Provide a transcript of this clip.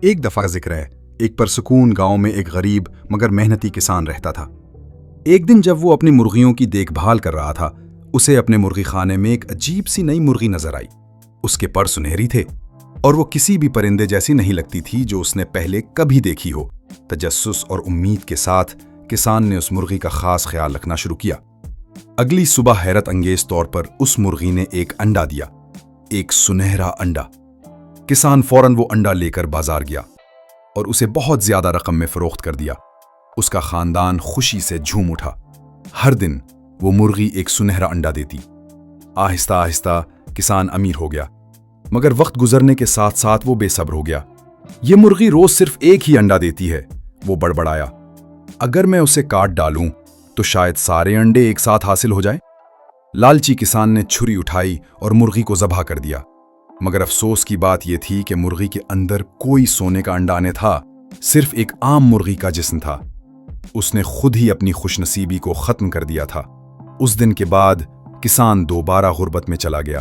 ایک دفعہ ذکر ہے، ایک پرسکون گاؤں میں ایک غریب مگر محنتی کسان رہتا تھا۔ ایک دن جب وہ اپنی مرغیوں کی دیکھ بھال کر رہا تھا، اسے اپنے مرغی خانے میں ایک عجیب سی نئی مرغی نظر آئی۔ اس کے پر سنہری تھے اور وہ کسی بھی پرندے جیسی نہیں لگتی تھی جو اس نے پہلے کبھی دیکھی ہو۔ تجسس اور امید کے ساتھ کسان نے اس مرغی کا خاص خیال رکھنا شروع کیا۔ اگلی صبح حیرت انگیز طور پر اس مرغی نے ایک انڈا دیا، ایک سنہرا انڈا۔ کسان فوراً وہ انڈا لے کر بازار گیا اور اسے بہت زیادہ رقم میں فروخت کر دیا۔ اس کا خاندان خوشی سے جھوم اٹھا۔ ہر دن وہ مرغی ایک سنہرا انڈا دیتی۔ آہستہ آہستہ کسان امیر ہو گیا، مگر وقت گزرنے کے ساتھ ساتھ وہ بے صبر ہو گیا۔ یہ مرغی روز صرف ایک ہی انڈا دیتی ہے، وہ بڑبڑایا۔ اگر میں اسے کاٹ ڈالوں تو شاید سارے انڈے ایک ساتھ حاصل ہو جائیں۔ لالچی کسان نے چھری اٹھائی اور مرغی کو ذبح کر دیا، مگر افسوس کی بات یہ تھی کہ مرغی کے اندر کوئی سونے کا انڈا نہ تھا، صرف ایک عام مرغی کا جسم تھا۔ اس نے خود ہی اپنی خوش نصیبی کو ختم کر دیا تھا۔ اس دن کے بعد کسان دوبارہ غربت میں چلا گیا۔